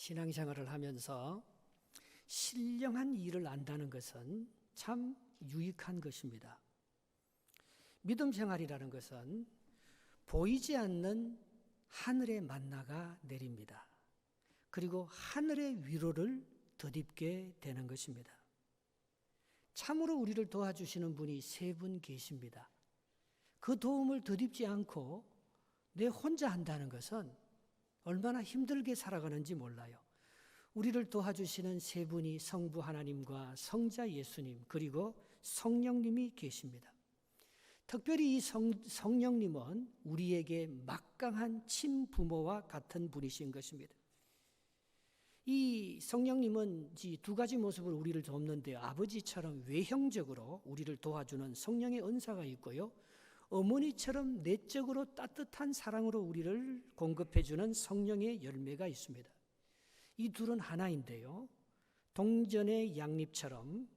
신앙생활을 하면서 신령한 일을 안다는 것은 참 유익한 것입니다. 믿음 생활이라는 것은 보이지 않는 하늘의 만나가 내립니다. 그리고 하늘의 위로를 덧입게 되는 것입니다. 참으로 우리를 도와주시는 분이 세 분 계십니다. 그 도움을 덧입지 않고 내 혼자 한다는 것은 얼마나 힘들게 살아가는지 몰라요. 우리를 도와주시는 세 분이 성부 하나님과 성자 예수님 그리고 성령님이 계십니다. 특별히 이 성령님은 우리에게 막강한 친부모와 같은 분이신 것입니다. 이 성령님은 이 두 가지 모습으로 우리를 돕는데 아버지처럼 외형적으로 우리를 도와주는 성령의 은사가 있고요. 어머니처럼 내적으로 따뜻한 사랑으로 우리를 공급해주는 성령의 열매가 있습니다. 이 둘은 하나인데요. 동전의 양립처럼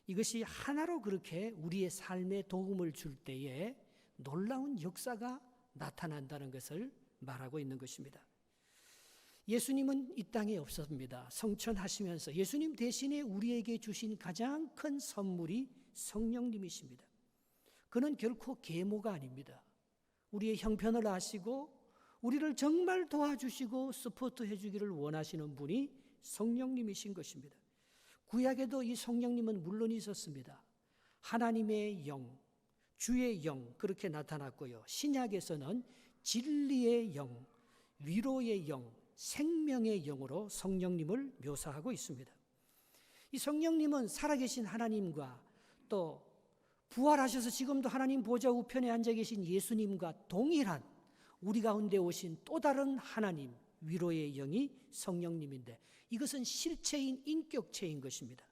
이것이 하나로 그렇게 우리의 삶에 도움을 줄 때에 놀라운 역사가 나타난다는 것을 말하고 있는 것입니다. 예수님은 이 땅에 없었습니다. 성천하시면서 예수님 대신에 우리에게 주신 가장 큰 선물이 성령님이십니다. 그는 결코 계모가 아닙니다. 우리의 형편을 아시고 우리를 정말 도와주시고 서포트해 주기를 원하시는 분이 성령님이신 것입니다. 구약에도 이 성령님은 물론 있었습니다. 하나님의 영, 주의 영 그렇게 나타났고요. 신약에서는 진리의 영, 위로의 영, 생명의 영으로 성령님을 묘사하고 있습니다. 이 성령님은 살아계신 하나님과 또 부활하셔서 지금도 하나님 보좌 우편에 앉아 계신 예수님과 동일한 우리 가운데 오신 또 다른 하나님, 위로의 영이 성령님인데 이것은 실체인 인격체인 것입니다.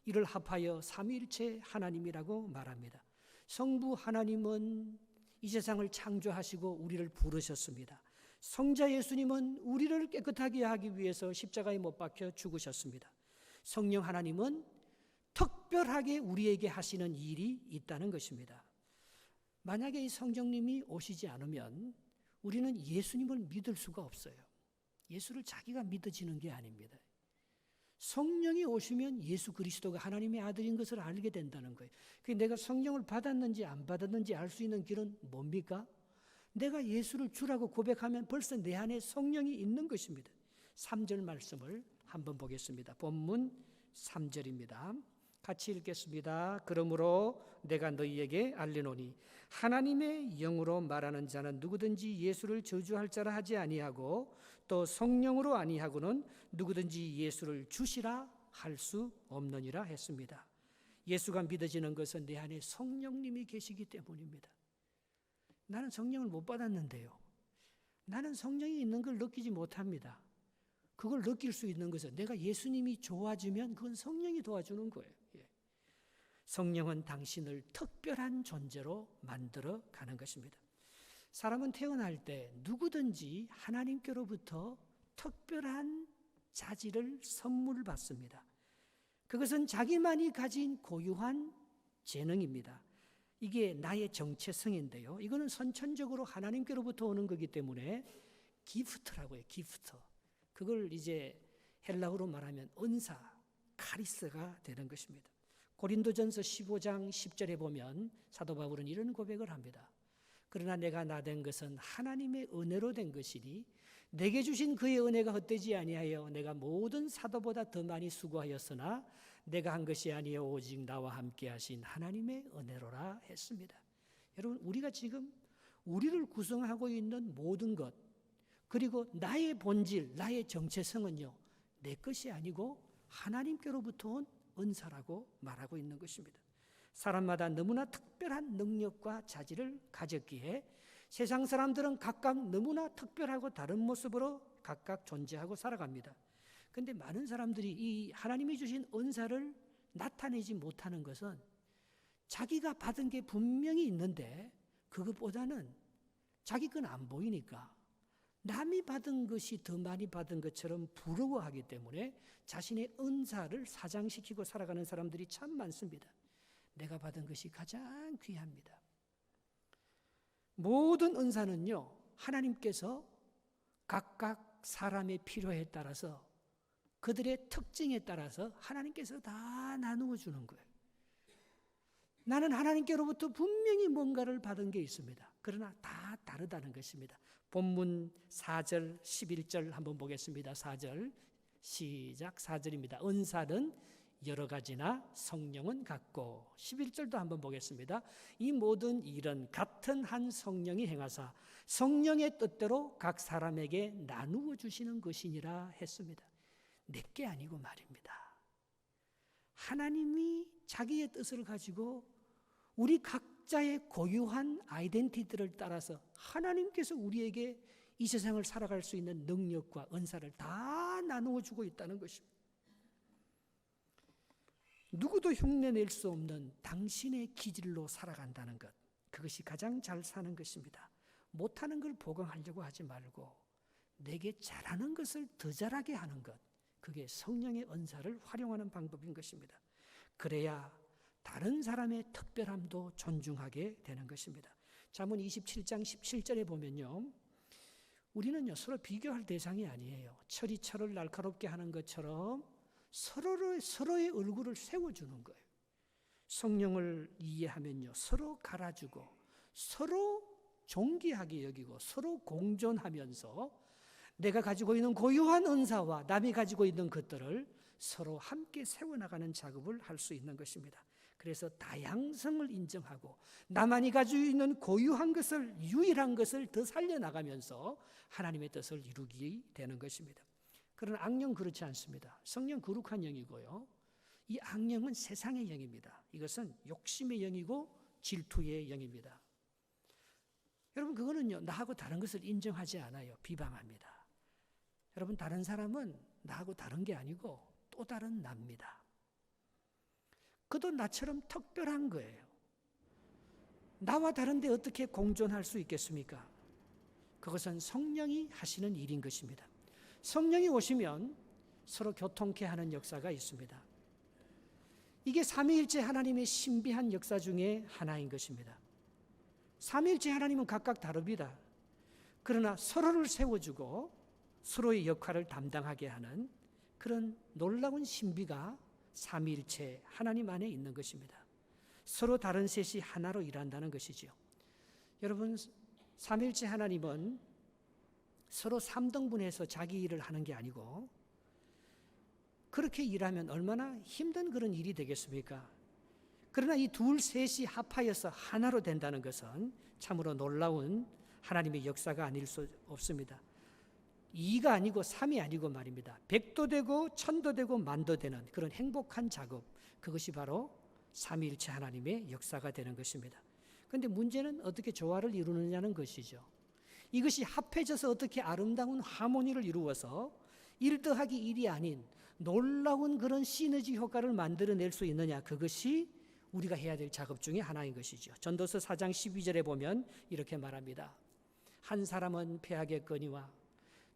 이를 합하여 삼위일체 하나님이라고 말합니다. 성부 하나님은 이 세상을 창조하시고 우리를 부르셨습니다. 성자 예수님은 우리를 깨끗하게 하기 위해서 십자가에 못 박혀 죽으셨습니다. 성령 하나님은 특별하게 우리에게 하시는 일이 있다는 것입니다. 만약에 이 성령님이 오시지 않으면 우리는 예수님을 믿을 수가 없어요. 예수를 자기가 믿어지는 게 아닙니다. 성령이 오시면 예수 그리스도가 하나님의 아들인 것을 알게 된다는 거예요. 내가 성령을 받았는지 안 받았는지 알 수 있는 길은 뭡니까? 내가 예수를 주라고 고백하면 벌써 내 안에 성령이 있는 것입니다. 3절 말씀을 한번 보겠습니다. 본문 3절입니다. 같이 읽겠습니다. 그러므로 내가 너희에게 알리노니 하나님의 영으로 말하는 자는 누구든지 예수를 저주할 자라 하지 아니하고 또 성령으로 아니하고는 누구든지 예수를 주시라 할 수 없느니라 했습니다. 예수가 믿어지는 것은 내 안에 성령님이 계시기 때문입니다. 나는 성령을 못 받았는데요. 나는 성령이 있는 걸 느끼지 못합니다. 그걸 느낄 수 있는 것은 내가 예수님이 도와주면 그건 성령이 도와주는 거예요. 성령은 당신을 특별한 존재로 만들어 가는 것입니다. 사람은 태어날 때 누구든지 하나님께로부터 특별한 자질을 선물 받습니다. 그것은 자기만이 가진 고유한 재능입니다. 이게 나의 정체성인데요. 이거는 선천적으로 하나님께로부터 오는 거기 때문에 기프트라고 해요. 기프트. 그걸 이제 헬라어로 말하면 은사, 카리스가 되는 것입니다. 고린도전서 15장 10절에 보면 사도 바울은 이런 고백을 합니다. 그러나 내가 나된 것은 하나님의 은혜로 된 것이니 내게 주신 그의 은혜가 헛되지 아니하여 내가 모든 사도보다 더 많이 수고하였으나 내가 한 것이 아니요 오직 나와 함께 하신 하나님의 은혜로라 했습니다. 여러분 우리가 지금 우리를 구성하고 있는 모든 것 그리고 나의 본질, 나의 정체성은요 내 것이 아니고 하나님께로부터 온 은사라고 말하고 있는 것입니다. 사람마다 너무나 특별한 능력과 자질을 가졌기에 세상 사람들은 각각 너무나 특별하고 다른 모습으로 각각 존재하고 살아갑니다. 그런데 많은 사람들이 이 하나님이 주신 은사를 나타내지 못하는 것은 자기가 받은 게 분명히 있는데 그것보다는 자기 건 안 보이니까 남이 받은 것이 더 많이 받은 것처럼 부러워하기 때문에 자신의 은사를 사장시키고 살아가는 사람들이 참 많습니다. 내가 받은 것이 가장 귀합니다. 모든 은사는요 하나님께서 각각 사람의 필요에 따라서 그들의 특징에 따라서 하나님께서 다 나누어 주는 거예요. 나는 하나님께로부터 분명히 뭔가를 받은 게 있습니다. 그러나 다 다르다는 것입니다. 본문 4절 11절 한번 보겠습니다. 4절 시작. 4절입니다. 은사는 여러 가지나 성령은 같고, 11절도 한번 보겠습니다. 이 모든 일은 같은 한 성령이 행하사 성령의 뜻대로 각 사람에게 나누어 주시는 것이니라 했습니다. 내게 아니고 말입니다. 하나님이 자기의 뜻을 가지고 우리 각자의 고유한 아이덴티티를 따라서 하나님께서 우리에게 이 세상을 살아갈 수 있는 능력과 은사를 다 나누어 주고 있다는 것입니다. 누구도 흉내낼 수 없는 당신의 기질로 살아간다는 것, 그것이 가장 잘 사는 것입니다. 못하는 걸 보강하려고 하지 말고 내게 잘하는 것을 더 잘하게 하는 것, 그게 성령의 은사를 활용하는 방법인 것입니다. 그래야 다른 사람의 특별함도 존중하게 되는 것입니다. 잠언 27장 17절에 보면요, 우리는요 서로 비교할 대상이 아니에요. 철이 철을 날카롭게 하는 것처럼 서로의 얼굴을 세워주는 거예요. 성령을 이해하면요 서로 갈아주고 서로 존귀하게 여기고 서로 공존하면서 내가 가지고 있는 고유한 은사와 남이 가지고 있는 것들을 서로 함께 세워나가는 작업을 할 수 있는 것입니다. 그래서 다양성을 인정하고 나만이 가지고 있는 고유한 것을, 유일한 것을 더 살려나가면서 하나님의 뜻을 이루게 되는 것입니다. 그러나 악령 그렇지 않습니다. 성령 거룩한 영이고요, 이 악령은 세상의 영입니다. 이것은 욕심의 영이고 질투의 영입니다. 여러분, 그거는요 나하고 다른 것을 인정하지 않아요. 비방합니다. 여러분, 다른 사람은 나하고 다른 게 아니고 또 다른 납니다. 그도 나처럼 특별한 거예요. 나와 다른데 어떻게 공존할 수 있겠습니까? 그것은 성령이 하시는 일인 것입니다. 성령이 오시면 서로 교통케 하는 역사가 있습니다. 이게 삼위일체 하나님의 신비한 역사 중에 하나인 것입니다. 삼위일체 하나님은 각각 다릅니다. 그러나 서로를 세워주고 서로의 역할을 담당하게 하는 그런 놀라운 신비가 삼위일체 하나님 안에 있는 것입니다. 서로 다른 셋이 하나로 일한다는 것이죠. 여러분, 삼위일체 하나님은 서로 3등분해서 자기 일을 하는 게 아니고, 그렇게 일하면 얼마나 힘든 그런 일이 되겠습니까? 그러나 이 둘 셋이 합하여서 하나로 된다는 것은 참으로 놀라운 하나님의 역사가 아닐 수 없습니다. 2가 아니고 3이 아니고 말입니다. 100도 되고 1000도 되고 만도 되는 그런 행복한 작업, 그것이 바로 삼위일체 하나님의 역사가 되는 것입니다. 그런데 문제는 어떻게 조화를 이루느냐는 것이죠. 이것이 합해져서 어떻게 아름다운 하모니를 이루어서 1 더하기 1이 아닌 놀라운 그런 시너지 효과를 만들어낼 수 있느냐, 그것이 우리가 해야 될 작업 중에 하나인 것이죠. 전도서 4장 12절에 보면 이렇게 말합니다. 한 사람은 패하겠거니와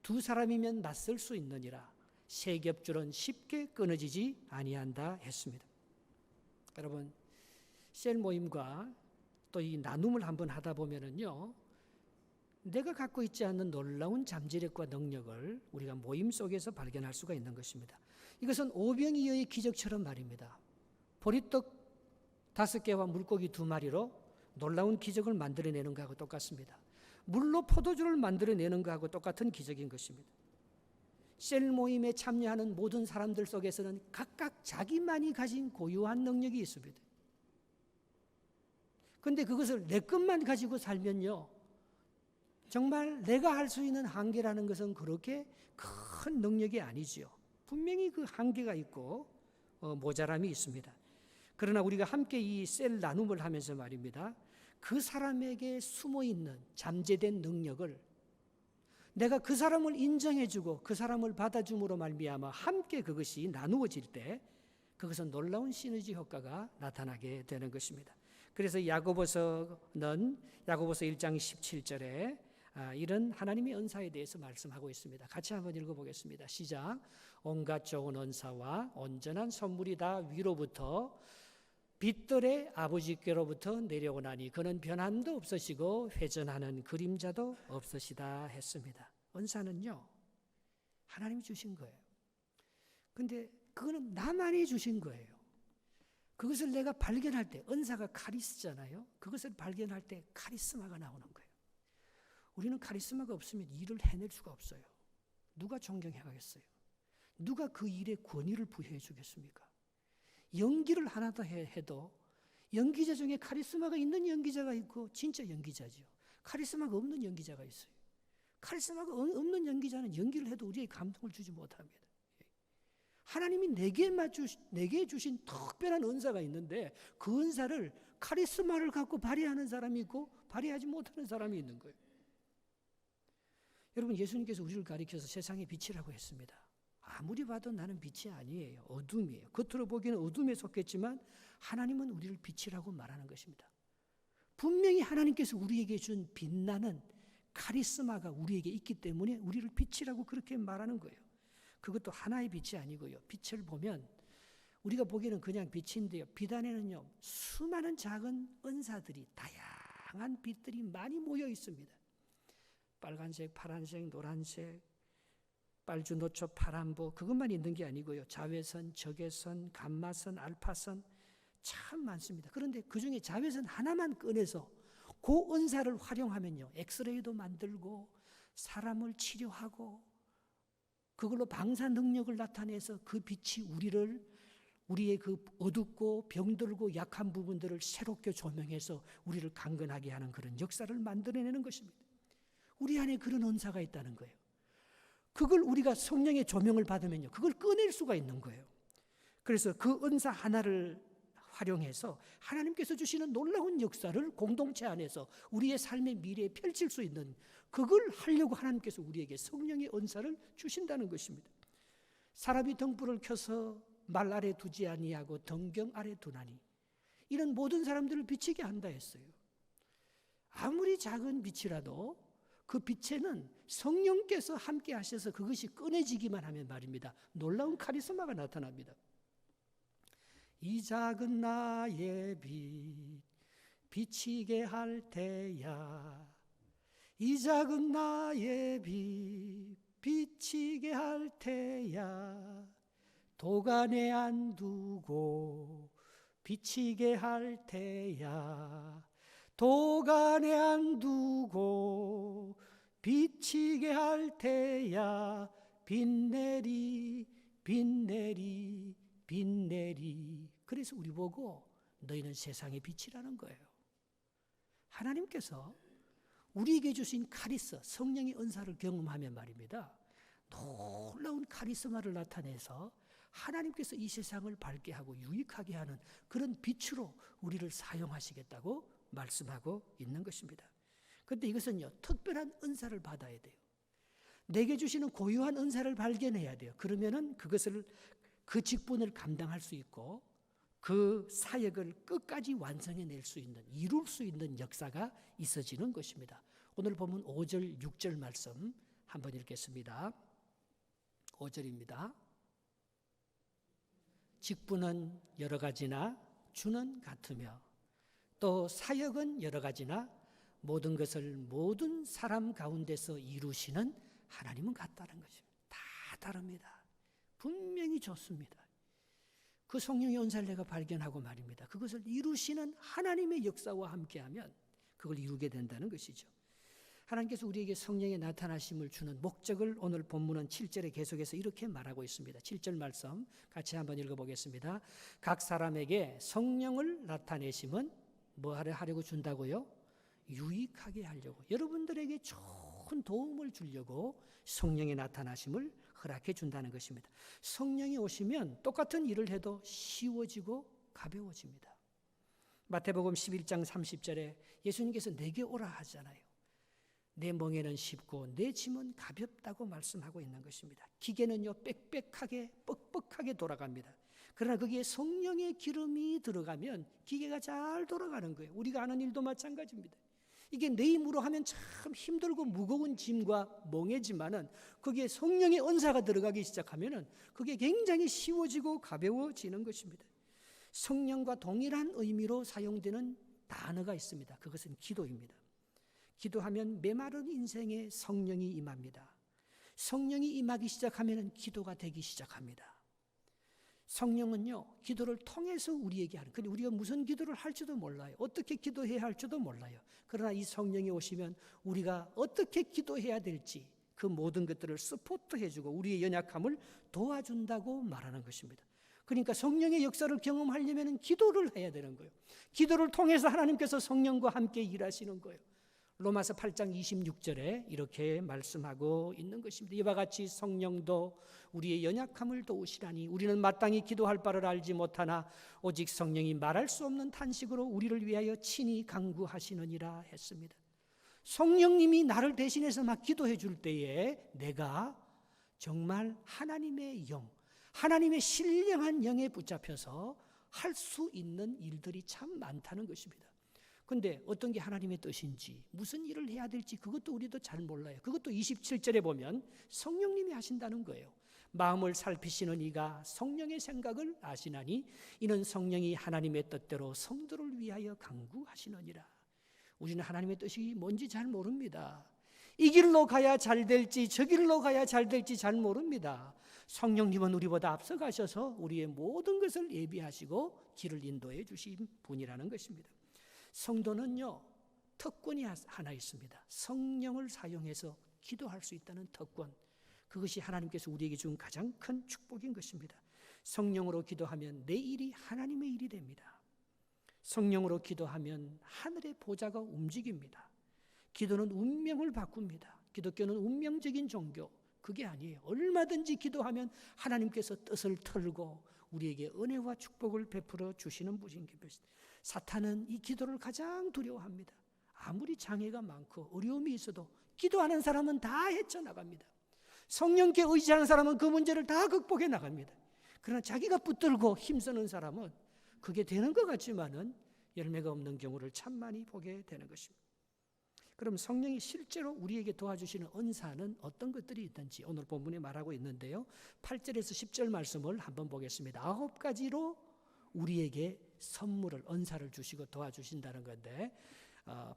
두 사람이면 맞설 수 있느니라. 세 겹줄은 쉽게 끊어지지 아니한다 했습니다. 여러분, 셀 모임과 또 이 나눔을 한번 하다 보면은요, 내가 갖고 있지 않는 놀라운 잠재력과 능력을 우리가 모임 속에서 발견할 수가 있는 것입니다. 이것은 오병이어의 기적처럼 말입니다. 보리떡 5개와 물고기 2마리로 놀라운 기적을 만들어내는 것하고 똑같습니다. 물로 포도주를 만들어내는 것하고 똑같은 기적인 것입니다. 셀 모임에 참여하는 모든 사람들 속에서는 각각 자기만이 가진 고유한 능력이 있습니다. 그런데 그것을 내 것만 가지고 살면요, 정말 내가 할 수 있는 한계라는 것은 그렇게 큰 능력이 아니지요. 분명히 그 한계가 있고 모자람이 있습니다. 그러나 우리가 함께 이 셀 나눔을 하면서 말입니다, 그 사람에게 숨어있는 잠재된 능력을 내가 그 사람을 인정해주고 그 사람을 받아줌으로 말미암아 함께 그것이 나누어질 때 그것은 놀라운 시너지 효과가 나타나게 되는 것입니다. 그래서 야고보서는 야고보서 1장 17절에 이런 하나님의 은사에 대해서 말씀하고 있습니다. 같이 한번 읽어보겠습니다. 시작. 온갖 좋은 은사와 온전한 선물이 다 위로부터 빛들의 아버지께로부터 내려오나니 그는 변함도 없으시고 회전하는 그림자도 없으시다 했습니다. 은사는요, 하나님이 주신 거예요. 근데 그거는 나만이 주신 거예요. 그것을 내가 발견할 때, 은사가 카리스잖아요. 그것을 발견할 때 카리스마가 나오는 거예요. 우리는 카리스마가 없으면 일을 해낼 수가 없어요. 누가 존경해 가겠어요? 누가 그 일에 권위를 부여해 주겠습니까? 연기를 하나 더 해도 연기자 중에 카리스마가 있는 연기자가 있고 진짜 연기자죠. 카리스마가 없는 연기자가 있어요. 카리스마가 없는 연기자는 연기를 해도 우리에게 감동을 주지 못합니다. 하나님이 내게 주신 특별한 은사가 있는데 그 은사를 카리스마를 갖고 발휘하는 사람이 있고 발휘하지 못하는 사람이 있는 거예요. 여러분, 예수님께서 우리를 가리켜서 세상의 빛이라고 했습니다. 아무리 봐도 나는 빛이 아니에요. 어둠이에요. 겉으로 보기에는 어둠에 속했지만 하나님은 우리를 빛이라고 말하는 것입니다. 분명히 하나님께서 우리에게 준 빛나는 카리스마가 우리에게 있기 때문에 우리를 빛이라고 그렇게 말하는 거예요. 그것도 하나의 빛이 아니고요. 빛을 보면 우리가 보기에는 그냥 빛인데요. 빛 안에는요, 수많은 작은 은사들이, 다양한 빛들이 많이 모여 있습니다. 빨간색, 파란색, 노란색, 빨주노초, 파란보, 그것만 있는 게 아니고요. 자외선, 적외선, 감마선, 알파선 참 많습니다. 그런데 그중에 자외선 하나만 꺼내서 그 은사를 활용하면요, 엑스레이도 만들고 사람을 치료하고 그걸로 방사 능력을 나타내서 그 빛이 우리의 그 어둡고 병들고 약한 부분들을 새롭게 조명해서 우리를 강건하게 하는 그런 역사를 만들어내는 것입니다. 우리 안에 그런 은사가 있다는 거예요. 그걸 우리가 성령의 조명을 받으면요, 그걸 꺼낼 수가 있는 거예요. 그래서 그 은사 하나를 활용해서 하나님께서 주시는 놀라운 역사를 공동체 안에서 우리의 삶의 미래에 펼칠 수 있는, 그걸 하려고 하나님께서 우리에게 성령의 은사를 주신다는 것입니다. 사람이 등불을 켜서 말 아래 두지 아니하고 등경 아래 두나니, 이런 모든 사람들을 비치게 한다 했어요. 아무리 작은 빛이라도 그 빛에는 성령께서 함께 하셔서 그것이 꺼내지기만 하면 말입니다, 놀라운 카리스마가 나타납니다. 이 작은 나의 빛 비치게 할 때야, 이 작은 나의 빛 비치게 할 때야, 도간에 안 두고 비치게 할 때야, 도간에 안 두고 비치게 할 때야, 빛내리 빛내리 빛내리. 그래서 우리 보고 너희는 세상의 빛이라는 거예요. 하나님께서 우리에게 주신 카리스, 성령의 은사를 경험하면 말입니다, 놀라운 카리스마를 나타내서 하나님께서 이 세상을 밝게 하고 유익하게 하는 그런 빛으로 우리를 사용하시겠다고 말씀하고 있는 것입니다. 그런데 이것은요, 특별한 은사를 받아야 돼요. 내게 주시는 고유한 은사를 발견해야 돼요. 그러면은 그것을, 그 직분을 감당할 수 있고 그 사역을 끝까지 완성해낼 수 있는, 이룰 수 있는 역사가 있어지는 것입니다. 오늘 보면 5절, 6절 말씀 한번 읽겠습니다. 5절입니다. 직분은 여러 가지나 주는 같으며 또 사역은 여러 가지나 모든 것을 모든 사람 가운데서 이루시는 하나님은 같다는 것입니다. 다 다릅니다. 분명히 좋습니다. 그 성령의 은사를 내가 발견하고 말입니다, 그것을 이루시는 하나님의 역사와 함께하면 그걸 이루게 된다는 것이죠. 하나님께서 우리에게 성령의 나타나심을 주는 목적을 오늘 본문은 7절에 계속해서 이렇게 말하고 있습니다. 7절 말씀 같이 한번 읽어보겠습니다. 각 사람에게 성령을 나타내심은 뭐 하려고 준다고요? 유익하게 하려고, 여러분들에게 좋은 도움을 주려고 성령의 나타나심을 허락해 준다는 것입니다. 성령이 오시면 똑같은 일을 해도 쉬워지고 가벼워집니다. 마태복음 11장 30절에 예수님께서 내게 오라 하잖아요. 내 멍에는 쉽고 내 짐은 가볍다고 말씀하고 있는 것입니다. 기계는요, 빽빽하게 뻑뻑하게 돌아갑니다. 그러나 거기에 성령의 기름이 들어가면 기계가 잘 돌아가는 거예요. 우리가 하는 일도 마찬가지입니다. 이게 내 힘으로 하면 참 힘들고 무거운 짐과 멍해지만은 거기에 성령의 은사가 들어가기 시작하면은 그게 굉장히 쉬워지고 가벼워지는 것입니다. 성령과 동일한 의미로 사용되는 단어가 있습니다. 그것은 기도입니다. 기도하면 메마른 인생에 성령이 임합니다. 성령이 임하기 시작하면 기도가 되기 시작합니다. 성령은요, 기도를 통해서 우리에게 하는, 근데 우리가 무슨 기도를 할지도 몰라요. 어떻게 기도해야 할지도 몰라요. 그러나 이 성령이 오시면 우리가 어떻게 기도해야 될지 그 모든 것들을 서포트해주고 우리의 연약함을 도와준다고 말하는 것입니다. 그러니까 성령의 역사를 경험하려면 기도를 해야 되는 거예요. 기도를 통해서 하나님께서 성령과 함께 일하시는 거예요. 로마서 8장 26절에 이렇게 말씀하고 있는 것입니다. 이와 같이 성령도 우리의 연약함을 도우시라니 우리는 마땅히 기도할 바를 알지 못하나 오직 성령이 말할 수 없는 탄식으로 우리를 위하여 친히 간구하시느니라 했습니다. 성령님이 나를 대신해서 막 기도해 줄 때에 내가 정말 하나님의 영, 하나님의 신령한 영에 붙잡혀서 할 수 있는 일들이 참 많다는 것입니다. 그런데 어떤 게 하나님의 뜻인지, 무슨 일을 해야 될지 그것도 우리도 잘 몰라요. 그것도 27절에 보면 성령님이 하신다는 거예요. 마음을 살피시는 이가 성령의 생각을 아시나니 이는 성령이 하나님의 뜻대로 성도를 위하여 간구하시느니라. 우리는 하나님의 뜻이 뭔지 잘 모릅니다. 이 길로 가야 잘 될지 저 길로 가야 잘 될지 잘 모릅니다. 성령님은 우리보다 앞서가셔서 우리의 모든 것을 예비하시고 길을 인도해 주신 분이라는 것입니다. 성도는요, 특권이 하나 있습니다. 성령을 사용해서 기도할 수 있다는 특권. 그것이 하나님께서 우리에게 준 가장 큰 축복인 것입니다. 성령으로 기도하면 내 일이 하나님의 일이 됩니다. 성령으로 기도하면 하늘의 보좌가 움직입니다. 기도는 운명을 바꿉니다. 기독교는 운명적인 종교, 그게 아니에요. 얼마든지 기도하면 하나님께서 뜻을 틀고 우리에게 은혜와 축복을 베풀어 주시는 분인 것입니다. 사탄은 이 기도를 가장 두려워합니다. 아무리 장애가 많고 어려움이 있어도 기도하는 사람은 다 헤쳐나갑니다. 성령께 의지하는 사람은 그 문제를 다 극복해 나갑니다. 그러나 자기가 붙들고 힘쓰는 사람은 그게 되는 것 같지만은 열매가 없는 경우를 참 많이 보게 되는 것입니다. 그럼 성령이 실제로 우리에게 도와주시는 은사는 어떤 것들이 있든지 오늘 본문에 말하고 있는데요. 8절에서 10절 말씀을 한번 보겠습니다. 9가지로 우리에게 선물을, 은사를 주시고 도와주신다는 건데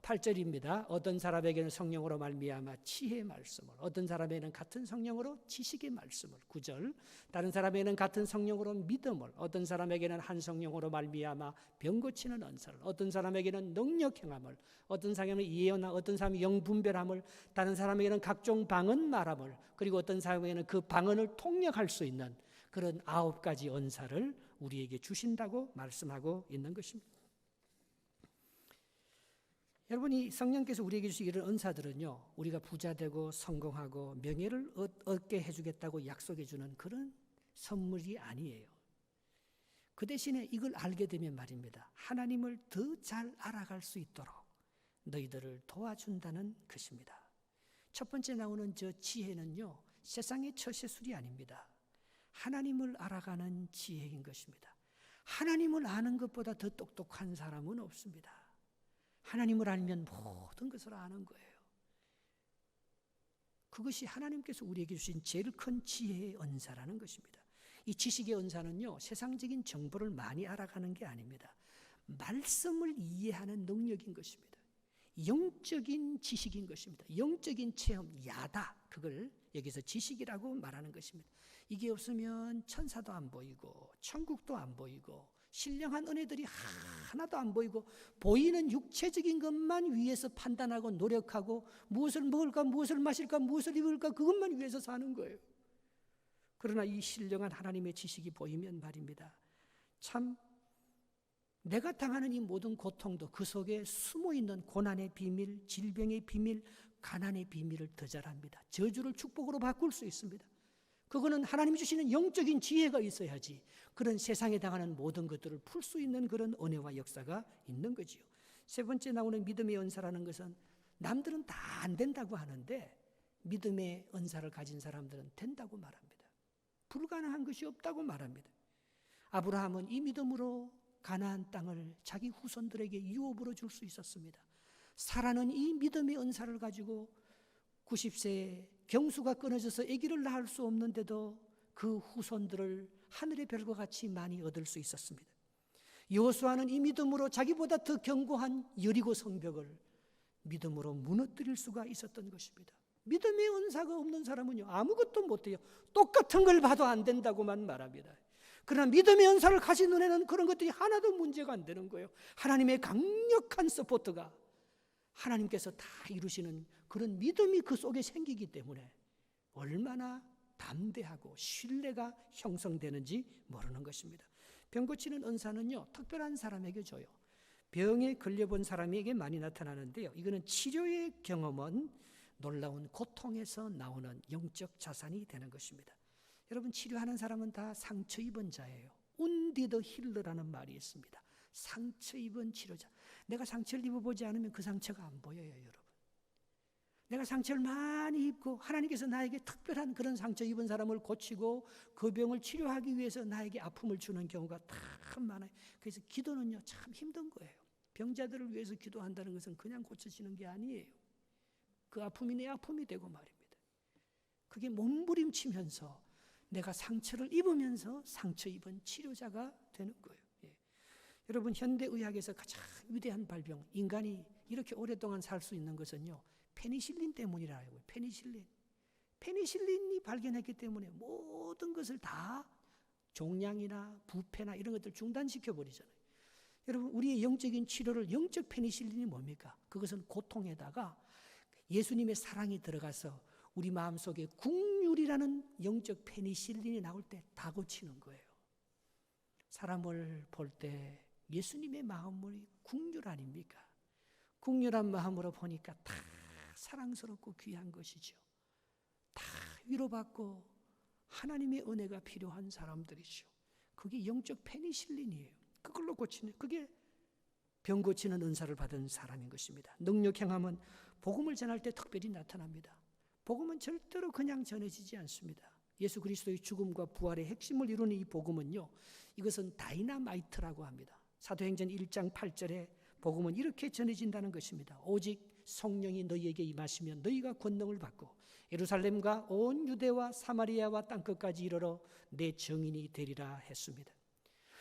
8절입니다. 어떤 사람에게는 성령으로 말미암아 지혜의 말씀을, 어떤 사람에게는 같은 성령으로 지식의 말씀을. 9절, 다른 사람에게는 같은 성령으로 믿음을, 어떤 사람에게는 한 성령으로 말미암아 병 고치는 은사를, 어떤 사람에게는 능력 행함을, 어떤 사람에게는 예언함을, 어떤 사람이 영 분별함을, 다른 사람에게는 각종 방언 말함을, 그리고 어떤 사람에게는 그 방언을 통역할 수 있는 그런 9가지 은사를 우리에게 주신다고 말씀하고 있는 것입니다. 여러분, 이 성령께서 우리에게 주신 이런 은사들은요, 우리가 부자되고 성공하고 명예를 얻게 해주겠다고 약속해 주는 그런 선물이 아니에요. 그 대신에 이걸 알게 되면 말입니다, 하나님을 더 잘 알아갈 수 있도록 너희들을 도와준다는 것입니다. 첫 번째 나오는 저 지혜는요, 세상의 처세술이 아닙니다. 하나님을 알아가는 지혜인 것입니다. 하나님을 아는 것보다 더 똑똑한 사람은 없습니다. 하나님을 알면 모든 것을 아는 거예요. 그것이 하나님께서 우리에게 주신 제일 큰 지혜의 은사라는 것입니다. 이 지식의 은사는요, 세상적인 정보를 많이 알아가는 게 아닙니다. 말씀을 이해하는 능력인 것입니다. 영적인 지식인 것입니다. 영적인 체험, 야다, 그걸 여기서 지식이라고 말하는 것입니다. 이게 없으면 천사도 안 보이고 천국도 안 보이고 신령한 은혜들이 하나도 안 보이고 보이는 육체적인 것만 위해서 판단하고 노력하고 무엇을 먹을까, 무엇을 마실까, 무엇을 입을까 그것만 위해서 사는 거예요. 그러나 이 신령한 하나님의 지식이 보이면 말입니다, 참 내가 당하는 이 모든 고통도 그 속에 숨어있는 고난의 비밀, 질병의 비밀, 가난의 비밀을 더 잘 압니다. 저주를 축복으로 바꿀 수 있습니다. 그거는 하나님이 주시는 영적인 지혜가 있어야지 그런 세상에 당하는 모든 것들을 풀 수 있는 그런 은혜와 역사가 있는 거지요. 세 번째 나오는 믿음의 은사라는 것은 남들은 다 안 된다고 하는데 믿음의 은사를 가진 사람들은 된다고 말합니다. 불가능한 것이 없다고 말합니다. 아브라함은 이 믿음으로 가나안 땅을 자기 후손들에게 유업으로 줄 수 있었습니다. 사라는 이 믿음의 은사를 가지고 90세에 경수가 끊어져서 아기를 낳을 수 없는데도 그 후손들을 하늘의 별과 같이 많이 얻을 수 있었습니다. 여호수아는 이 믿음으로 자기보다 더 견고한 여리고 성벽을 믿음으로 무너뜨릴 수가 있었던 것입니다. 믿음의 은사가 없는 사람은요, 아무것도 못해요. 똑같은 걸 봐도 안 된다고만 말합니다. 그러나 믿음의 은사를 가진 눈에는 그런 것들이 하나도 문제가 안 되는 거예요. 하나님의 강력한 서포트가 하나님께서 다 이루시는 그런 믿음이 그 속에 생기기 때문에 얼마나 담대하고 신뢰가 형성되는지 모르는 것입니다. 병 고치는 은사는요, 특별한 사람에게 줘요. 병에 걸려본 사람에게 많이 나타나는데요, 이거는 치료의 경험은 놀라운 고통에서 나오는 영적 자산이 되는 것입니다. 여러분, 치료하는 사람은 다 상처 입은 자예요. 운디더 힐러라는 말이 있습니다. 상처 입은 치료자. 내가 상처를 입어보지 않으면 그 상처가 안 보여요, 여러분. 내가 상처를 많이 입고 하나님께서 나에게 특별한 그런 상처 입은 사람을 고치고 그 병을 치료하기 위해서 나에게 아픔을 주는 경우가 참 많아요. 그래서 기도는요, 참 힘든 거예요. 병자들을 위해서 기도한다는 것은 그냥 고쳐지는 게 아니에요. 그 아픔이 내 아픔이 되고 말입니다. 그게 몸부림치면서 내가 상처를 입으면서 상처 입은 치료자가 되는 거예요. 예. 여러분, 현대의학에서 가장 위대한 발병, 인간이 이렇게 오랫동안 살 수 있는 것은요, 페니실린 때문이라고요. 페니실린이 발견했기 때문에 모든 것을 다 종양이나 부패나 이런 것들 중단시켜 버리잖아요. 여러분, 우리의 영적인 치료를, 영적 페니실린이 뭡니까? 그것은 고통에다가 예수님의 사랑이 들어가서 우리 마음속에 국률이라는 영적 페니실린이 나올 때 다 고치는 거예요. 사람을 볼 때 예수님의 마음이 국률 아닙니까? 국률한 마음으로 보니까 다 사랑스럽고 귀한 것이죠. 다 위로받고 하나님의 은혜가 필요한 사람들이죠. 그게 영적 페니실린이에요. 그걸로 고치는, 그게 병 고치는 은사를 받은 사람인 것입니다. 능력 행함은 복음을 전할 때 특별히 나타납니다. 복음은 절대로 그냥 전해지지 않습니다. 예수 그리스도의 죽음과 부활의 핵심을 이루는 이 복음은요, 이것은 다이나마이트라고 합니다. 사도행전 1장 8절에 복음은 이렇게 전해진다는 것입니다. 오직 성령이 너희에게 임하시면 너희가 권능을 받고 예루살렘과 온 유대와 사마리아와 땅끝까지 이르러 내 증인이 되리라 했습니다.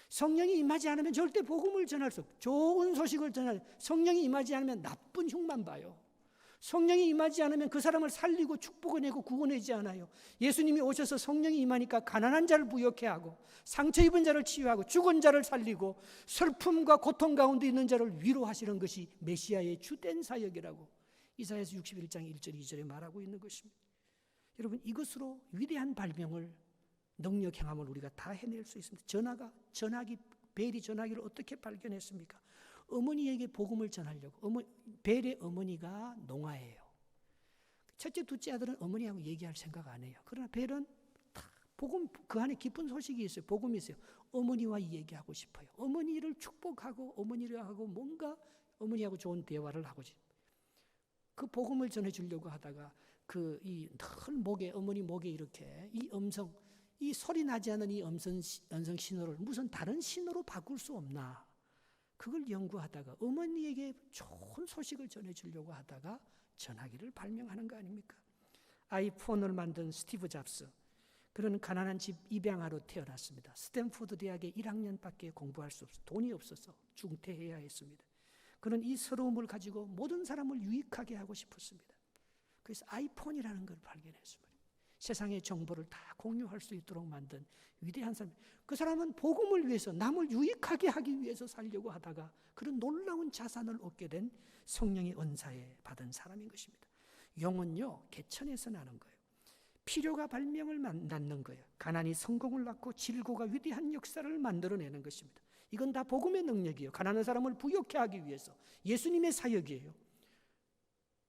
성령이 임하지 않으면 절대 복음을 전할 수 없고, 좋은 소식을 전할, 성령이 임하지 않으면 나쁜 흉만 봐요. 성령이 임하지 않으면 그 사람을 살리고 축복해내고 구원하지 않아요. 예수님이 오셔서 성령이 임하니까 가난한 자를 부욕해 하고 상처 입은 자를 치유하고 죽은 자를 살리고 슬픔과 고통 가운데 있는 자를 위로하시는 것이 메시아의 주된 사역이라고 이사야서 61장 1절 2절에 말하고 있는 것입니다. 여러분, 이것으로 위대한 발명을, 능력 행함을 우리가 다 해낼 수 있습니다. 벨이 전화기를 어떻게 발견했습니까? 어머니에게 복음을 전하려고. 벨의 어머니가 농아예요. 첫째, 둘째 아들은 어머니하고 얘기할 생각 안 해요. 그러나 벨은 복음, 그 안에 깊은 소식이 있어요. 복음이 있어요. 어머니와 얘기하고 싶어요. 어머니를 축복하고 어머니를 하고 뭔가 어머니하고 좋은 대화를 하고 싶어요. 그 복음을 전해주려고 하다가 늘 목에, 어머니 목에 이렇게 이 음성, 이 소리 나지 않는 이 음성 신호를 무슨 다른 신호로 바꿀 수 없나? 그걸 연구하다가 어머니에게 좋은 소식을 전해주려고 하다가 전화기를 발명하는 거 아닙니까? 아이폰을 만든 스티브 잡스, 그런 가난한 집 입양아로 태어났습니다. 스탠포드 대학에 1학년밖에 공부할 수 없어, 돈이 없어서 중퇴해야 했습니다. 그는 이 서러움을 가지고 모든 사람을 유익하게 하고 싶었습니다. 그래서 아이폰이라는 걸 발견했습니다. 세상의 정보를 다 공유할 수 있도록 만든 위대한 사람. 그 사람은 복음을 위해서, 남을 유익하게 하기 위해서 살려고 하다가 그런 놀라운 자산을 얻게 된 성령의 은사에 받은 사람인 것입니다. 용은요, 개천에서 나는 거예요. 필요가 발명을 낳는 거예요. 가난이 성공을 낳고 질고가 위대한 역사를 만들어내는 것입니다. 이건 다 복음의 능력이에요. 가난한 사람을 부욕해 하기 위해서 예수님의 사역이에요.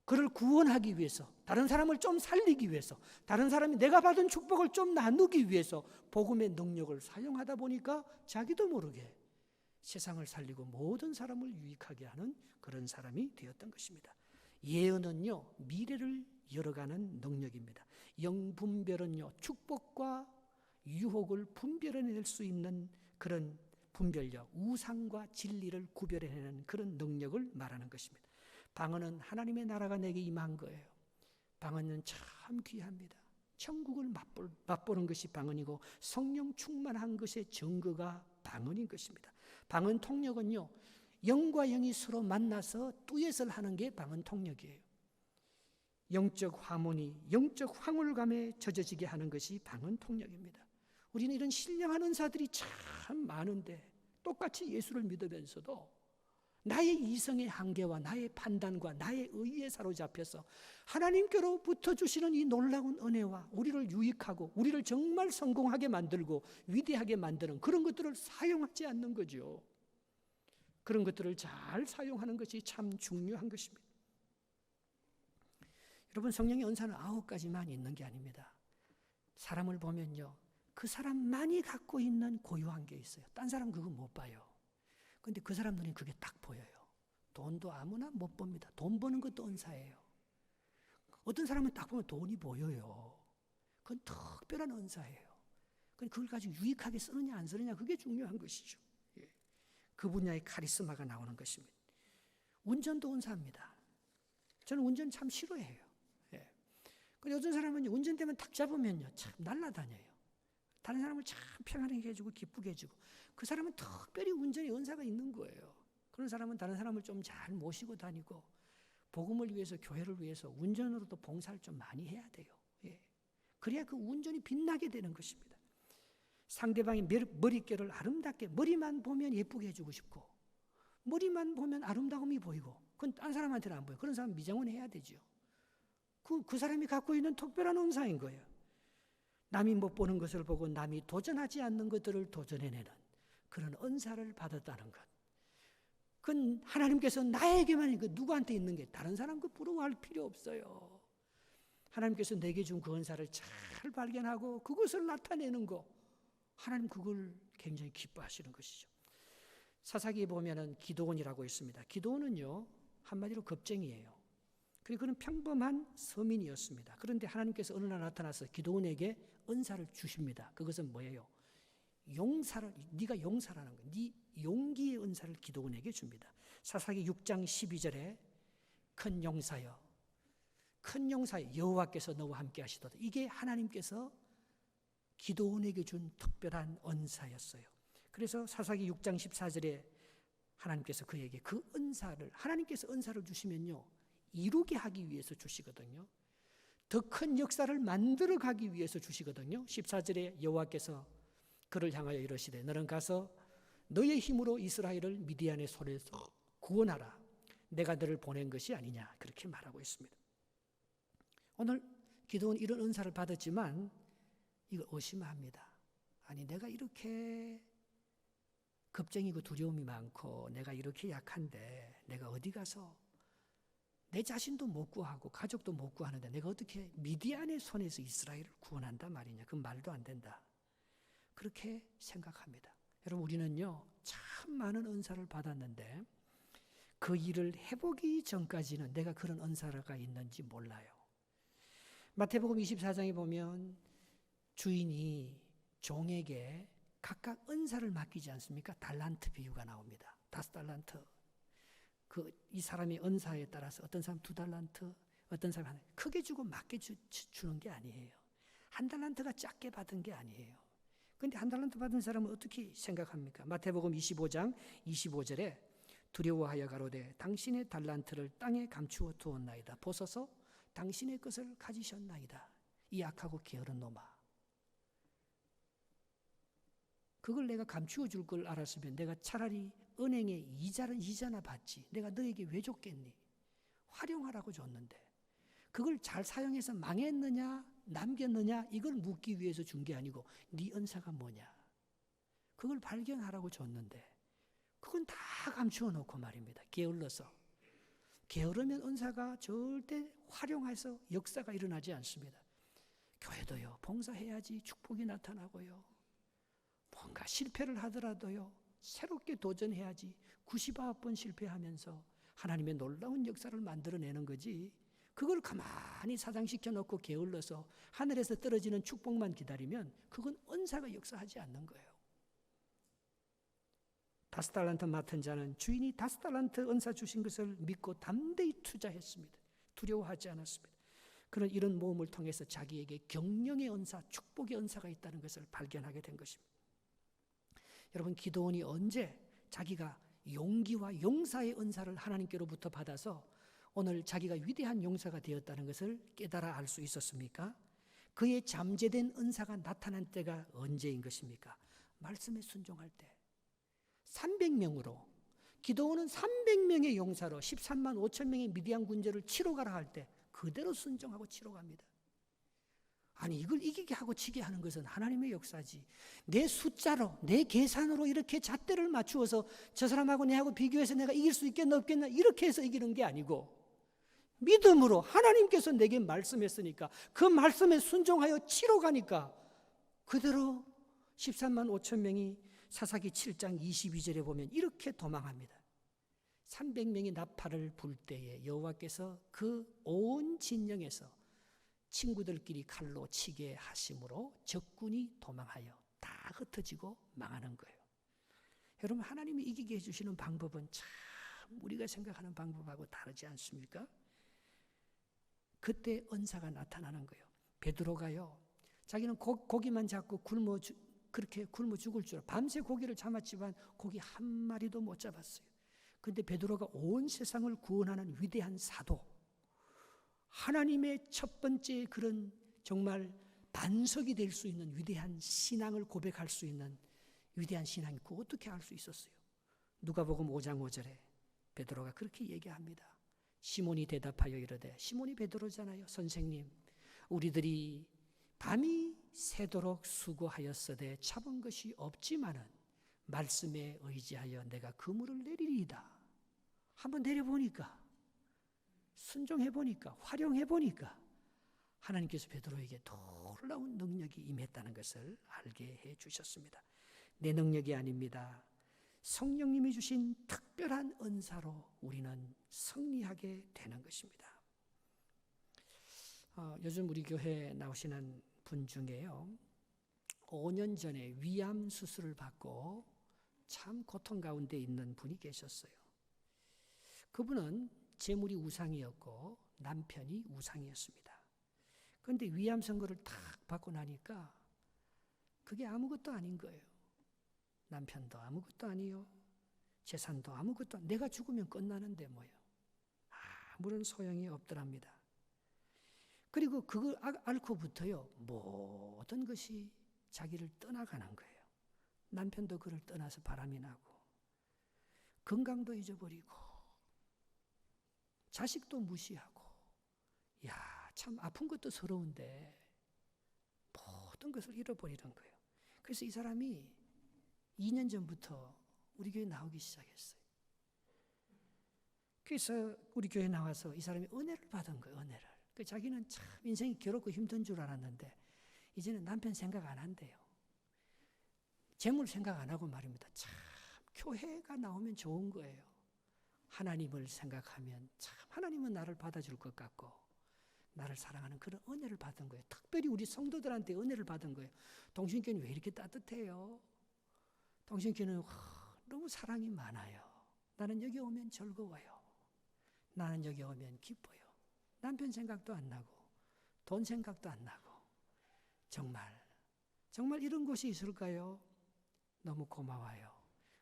그를 구원하기 위해서, 다른 사람을 좀 살리기 위해서, 다른 사람이 내가 받은 축복을 좀 나누기 위해서 복음의 능력을 사용하다 보니까 자기도 모르게 세상을 살리고 모든 사람을 유익하게 하는 그런 사람이 되었던 것입니다. 예언은요, 미래를 열어가는 능력입니다. 영분별은요, 축복과 유혹을 분별해낼 수 있는 그런 분별력, 우상과 진리를 구별해내는 그런 능력을 말하는 것입니다. 방언은 하나님의 나라가 내게 임한 거예요. 방언은 참 귀합니다. 천국을 맛보는 것이 방언이고 성령 충만한 것의 증거가 방언인 것입니다. 방언 통역은요, 영과 영이 서로 만나서 듀엣을 하는 게 방언 통역이에요. 영적 화문이 영적 황홀감에 젖어지게 하는 것이 방언 통역입니다. 우리는 이런 신령한 은사들이 참 많은데 똑같이 예수를 믿으면서도 나의 이성의 한계와 나의 판단과 나의 의에 사로잡혀서 하나님께로부터 주시는 이 놀라운 은혜와 우리를 유익하고 우리를 정말 성공하게 만들고 위대하게 만드는 그런 것들을 사용하지 않는 거죠. 그런 것들을 잘 사용하는 것이 참 중요한 것입니다. 여러분, 성령의 은사는 9가지만 있는 게 아닙니다. 사람을 보면요, 그 사람만이 갖고 있는 고유한 게 있어요. 딴 사람 그거 못 봐요. 그런데 그 사람 눈에 그게 딱 보여요. 돈도 아무나 못 봅니다. 돈 버는 것도 은사예요. 어떤 사람은 딱 보면 돈이 보여요. 그건 특별한 은사예요. 그걸 가지고 유익하게 쓰느냐 안 쓰느냐 그게 중요한 것이죠. 그 분야의 카리스마가 나오는 것입니다. 운전도 은사입니다. 저는 운전 참 싫어해요. 근데 어떤 사람은 운전대만 탁 잡으면요, 참 날아다녀요. 다른 사람을 참 평안하게 해주고 기쁘게 해주고, 그 사람은 특별히 운전에 은사가 있는 거예요. 그런 사람은 다른 사람을 좀 잘 모시고 다니고 복음을 위해서, 교회를 위해서 운전으로도 봉사를 좀 많이 해야 돼요. 그래야 그 운전이 빛나게 되는 것입니다. 상대방의 머릿결을 아름답게, 머리만 보면 예쁘게 해주고 싶고 머리만 보면 아름다움이 보이고, 그건 딴 사람한테는 안 보여요. 그런 사람 미장원 해야 되죠. 그 사람이 갖고 있는 특별한 은사인 거예요. 남이 못 보는 것을 보고 남이 도전하지 않는 것들을 도전해내는 그런 은사를 받았다는 것. 그건 하나님께서 나에게만 있는 거, 누구한테 있는 게 다른 사람 그 부러워할 필요 없어요. 하나님께서 내게 준 그 은사를 잘 발견하고 그것을 나타내는 거, 하나님 그걸 굉장히 기뻐하시는 것이죠. 사사기에 보면은 기드온이라고 있습니다. 기드온은요, 한마디로 겁쟁이에요. 그리고 그는 평범한 서민이었습니다. 그런데 하나님께서 어느 날 나타나서 기드온에게 은사를 주십니다. 그것은 뭐예요? 용사를, 네가 용사라는 거예요. 네 용기의 은사를 기드온에게 줍니다. 사사기 6장 12절에 큰 용사여 여호와께서 너와 함께 하시도다. 이게 하나님께서 기드온에게 준 특별한 은사였어요. 그래서 사사기 6장 14절에 하나님께서 그에게 그 은사를, 하나님께서 은사를 주시면요, 이루게 하기 위해서 주시거든요. 더 큰 역사를 만들어 가기 위해서 주시거든요. 14절에 여호와께서 그를 향하여 이르시되 너는 가서 너의 힘으로 이스라엘을 미디안의 손에서 구원하라. 내가 너를 보낸 것이 아니냐. 그렇게 말하고 있습니다. 오늘 기도는 이런 은사를 받았지만 이걸 의심합니다. 아니, 내가 이렇게 겁쟁이고 두려움이 많고 내가 이렇게 약한데 내가 어디 가서 내 자신도 못 구하고 가족도 못 구하는데 내가 어떻게 미디안의 손에서 이스라엘을 구원한단 말이냐. 그건 말도 안 된다. 그렇게 생각합니다. 여러분, 우리는요 참 많은 은사를 받았는데 그 일을 해보기 전까지는 내가 그런 은사가 있는지 몰라요. 마태복음 24장에 보면 주인이 종에게 각각 은사를 맡기지 않습니까? 달란트 비유가 나옵니다. 5달란트. 이 사람의 은사에 따라서 어떤 사람 2달란트, 어떤 사람 하나, 크게 주고 맞게 주는 게 아니에요. 1달란트가 작게 받은 게 아니에요. 그런데 1달란트 받은 사람은 어떻게 생각합니까? 마태복음 25장 25절에 두려워하여 가로되 당신의 달란트를 땅에 감추어 두었나이다. 보소서 당신의 것을 가지셨나이다. 이 악하고 게으른 놈아. 그걸 내가 감추어 줄 걸 알았으면 내가 차라리 은행에 이자나 받지. 내가 너에게 왜 줬겠니? 활용하라고 줬는데 그걸 잘 사용해서 망했느냐 남겼느냐 이걸 묻기 위해서 준 게 아니고 네 은사가 뭐냐. 그걸 발견하라고 줬는데 그건 다 감추어 놓고 말입니다. 게을러서. 게으르면 은사가 절대 활용해서 역사가 일어나지 않습니다. 교회도요. 봉사해야지 축복이 나타나고요. 뭔가 실패를 하더라도요. 새롭게 도전해야지 99번 실패하면서 하나님의 놀라운 역사를 만들어내는 거지. 그걸 가만히 사장시켜 놓고 게을러서 하늘에서 떨어지는 축복만 기다리면 그건 은사가 역사하지 않는 거예요. 5달란트 맡은 자는 주인이 5달란트 은사 주신 것을 믿고 담대히 투자했습니다. 두려워하지 않았습니다. 그런 이런 모험을 통해서 자기에게 경영의 은사, 축복의 은사가 있다는 것을 발견하게 된 것입니다. 여러분, 기드온이 언제 자기가 용기와 용사의 은사를 하나님께로부터 받아서 오늘 자기가 위대한 용사가 되었다는 것을 깨달아 알 수 있었습니까? 그의 잠재된 은사가 나타난 때가 언제인 것입니까? 말씀에 순종할 때. 300명으로 기도원은 300명의 용사로 13만 5천 명의 미디안 군대를 치러 가라 할 때 그대로 순종하고 치러 갑니다. 아니 이걸 이기게 하고 치게 하는 것은 하나님의 역사지. 내 숫자로 내 계산으로 이렇게 잣대를 맞추어서 저 사람하고 내하고 비교해서 내가 이길 수 있겠나 없겠나 이렇게 해서 이기는 게 아니고 믿음으로 하나님께서 내게 말씀했으니까 그 말씀에 순종하여 치러 가니까 그대로 13만 5천 명이 사사기 7장 22절에 보면 이렇게 도망합니다. 300명이 나팔을 불 때에 여호와께서 그 온 진영에서 친구들끼리 칼로 치게 하심으로 적군이 도망하여 다 흩어지고 망하는 거예요. 여러분 하나님이 이기게 해주시는 방법은 참 우리가 생각하는 방법하고 다르지 않습니까? 그때 은사가 나타나는 거예요. 베드로가요. 자기는 고기만 잡고 그렇게 굶어 죽을 줄 알아. 밤새 고기를 잡았지만 고기 한 마리도 못 잡았어요. 그런데 베드로가 온 세상을 구원하는 위대한 사도, 하나님의 첫 번째 그런 정말 반석이 될 수 있는 위대한 신앙을 고백할 수 있는 위대한 신앙이 어떻게 할 수 있었어요? 누가복음 5장 5절에 베드로가 그렇게 얘기합니다. 시몬이 대답하여 이르되, 시몬이 베드로잖아요. 선생님, 우리들이 밤이 새도록 수고하였으되 잡은 것이 없지만은 말씀에 의지하여 내가 그물을 내리리이다. 한번 내려보니까, 순종해보니까, 활용해보니까 하나님께서 베드로에게 놀라운 능력이 임했다는 것을 알게 해주셨습니다. 내 능력이 아닙니다. 성령님이 주신 특별한 은사로 우리는 승리하게 되는 것입니다. 요즘 우리 교회에 나오시는 분 중에요, 5년 전에 위암 수술을 받고 참 고통 가운데 있는 분이 계셨어요. 그분은 재물이 우상이었고 남편이 우상이었습니다. 그런데 위암 선고를 탁 받고 나니까 그게 아무것도 아닌 거예요. 남편도 아무것도 아니요, 재산도 아무것도 아니요. 내가 죽으면 끝나는데 뭐요. 아무런 소용이 없더랍니다. 그리고 그걸 앓고부터요, 모든 것이 자기를 떠나가는 거예요. 남편도 그를 떠나서 바람이 나고, 건강도 잊어버리고, 자식도 무시하고, 참 아픈 것도 서러운데 모든 것을 잃어버리는 거예요. 그래서 이 사람이 2년 전부터 우리 교회에 나오기 시작했어요. 그래서 우리 교회에 나와서 이 사람이 은혜를 받은 거예요. 은혜를. 자기는 참 인생이 괴롭고 힘든 줄 알았는데 이제는 남편 생각 안 한대요. 재물 생각 안 하고 말입니다. 참 교회가 나오면 좋은 거예요. 하나님을 생각하면 참 하나님은 나를 받아줄 것 같고 나를 사랑하는 그런 은혜를 받은 거예요. 특별히 우리 성도들한테 은혜를 받은 거예요. 동신교회는 왜 이렇게 따뜻해요? 동신교회는 너무 사랑이 많아요. 나는 여기 오면 즐거워요. 나는 여기 오면 기뻐요. 남편 생각도 안 나고 돈 생각도 안 나고, 정말 이런 곳이 있을까요? 너무 고마워요.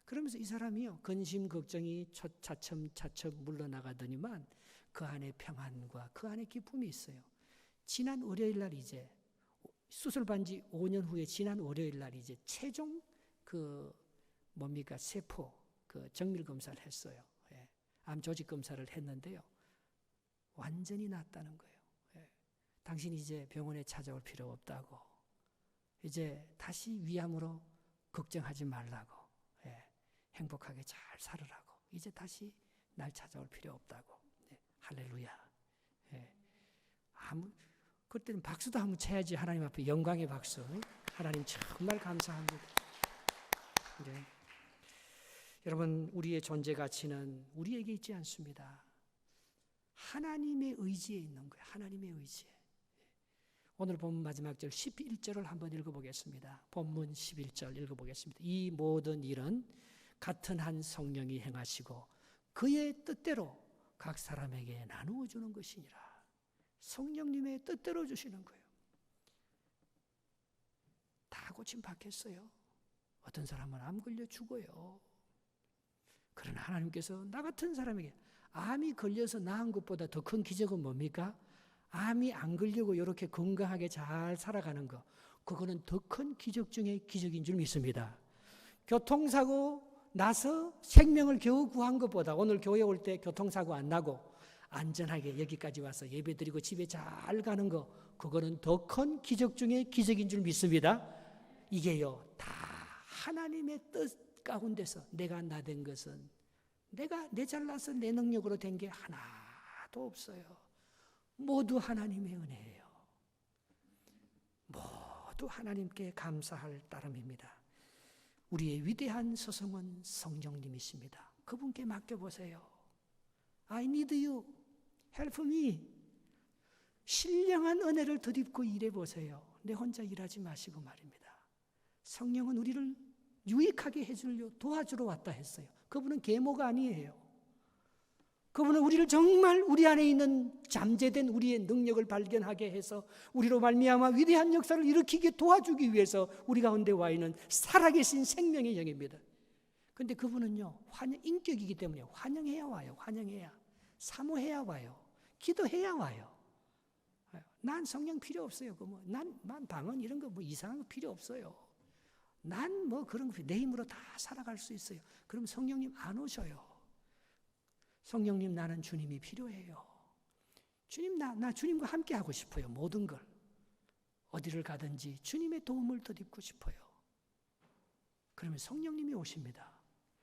그러면서 이 사람이요, 근심 걱정이 차츰 물러나가더니만 그 안에 평안과 그 안에 기쁨이 있어요. 지난 월요일 날 이제 수술 받은 지 5년 후에 지난 월요일 날 이제 최종 세포 정밀 검사를 했어요. 암 조직 검사를 했는데요, 완전히 낫다는 거예요. 당신이 이제 병원에 찾아올 필요 없다고, 이제 다시 위암으로 걱정하지 말라고, 행복하게 잘 살으라고, 이제 다시 날 찾아올 필요 없다고. 할렐루야. 그때는 박수도 한번 쳐야지. 하나님 앞에 영광의 박수. 하나님 정말 감사합니다. 여러분, 우리의 존재 가치는 우리에게 있지 않습니다. 하나님의 의지에 있는 거예요. 하나님의 의지에. 오늘 본문 마지막 절 11절을 한번 읽어보겠습니다. 본문 11절 읽어보겠습니다. 이 모든 일은 같은 한 성령이 행하시고 그의 뜻대로 각 사람에게 나누어 주는 것이니라. 성령님의 뜻대로 주시는 거예요. 다 고침 받겠어요. 어떤 사람은 암 걸려 죽어요. 그러나 하나님께서 나 같은 사람에게 암이 걸려서 나은 것보다 더 큰 기적은 뭡니까? 암이 안 걸리고 이렇게 건강하게 잘 살아가는 거, 그거는 더 큰 기적 중에 기적인 줄 믿습니다. 교통사고 나서 생명을 겨우 구한 것보다 오늘 교회 올 때 교통사고 안 나고 안전하게 여기까지 와서 예배드리고 집에 잘 가는 거, 그거는 더 큰 기적 중에 기적인 줄 믿습니다. 이게요, 다 하나님의 뜻 가운데서 내가 나된 것은, 내가 내 잘나서 내 능력으로 된 게 하나도 없어요. 모두 하나님의 은혜예요. 모두 하나님께 감사할 따름입니다. 우리의 위대한 스승은 성령님이십니다. 그분께 맡겨보세요. I need you. Help me. 신령한 은혜를 덧입고 일해보세요. 내 혼자 일하지 마시고 말입니다. 성령은 우리를 유익하게 해주려 도와주러 왔다 했어요. 그분은 계모가 아니에요. 그분은 우리를 정말 우리 안에 있는 잠재된 우리의 능력을 발견하게 해서 우리로 말미암아 위대한 역사를 일으키게 도와주기 위해서 우리 가운데 와 있는 살아계신 생명의 영입니다. 그런데 그분은요, 인격이기 때문에 환영해야 와요. 환영해야. 사모해야 와요. 기도해야 와요. 난 성령 필요 없어요. 난 방언 이런 거 이상한 거 필요 없어요. 난 그런 거 내 힘으로 다 살아갈 수 있어요. 그럼 성령님 안 오셔요. 성령님, 나는 주님이 필요해요. 주님, 나 주님과 함께 하고 싶어요. 모든 걸. 어디를 가든지 주님의 도움을 덧입고 싶어요. 그러면 성령님이 오십니다.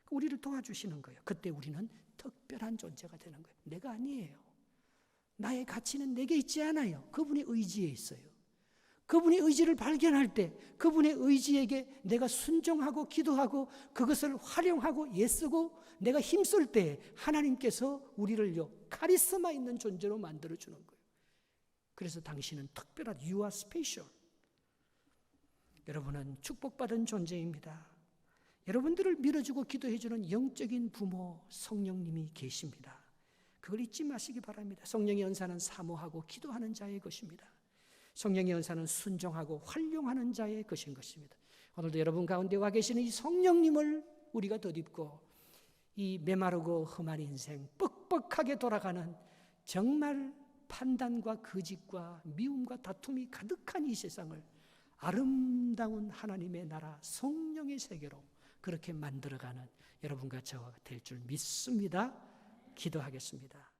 우리를 도와주시는 거예요. 그때 우리는 특별한 존재가 되는 거예요. 내가 아니에요. 나의 가치는 내게 있지 않아요. 그분의 의지에 있어요. 그분의 의지를 발견할 때 그분의 의지에게 내가 순종하고 기도하고 그것을 활용하고 애쓰고 내가 힘쓸 때 하나님께서 우리를요, 카리스마 있는 존재로 만들어주는 거예요. 그래서 당신은 특별한, you are special. 여러분은 축복받은 존재입니다. 여러분들을 밀어주고 기도해주는 영적인 부모 성령님이 계십니다. 그걸 잊지 마시기 바랍니다. 성령의 은사는 사모하고 기도하는 자의 것입니다. 성령의 은사는 순종하고 활용하는 자의 것인 것입니다. 오늘도 여러분 가운데 와 계시는 이 성령님을 우리가 덧입고 이 메마르고 험한 인생, 뻑뻑하게 돌아가는 정말 판단과 거짓과 미움과 다툼이 가득한 이 세상을 아름다운 하나님의 나라 성령의 세계로 그렇게 만들어가는 여러분과 저가 될 줄 믿습니다. 기도하겠습니다.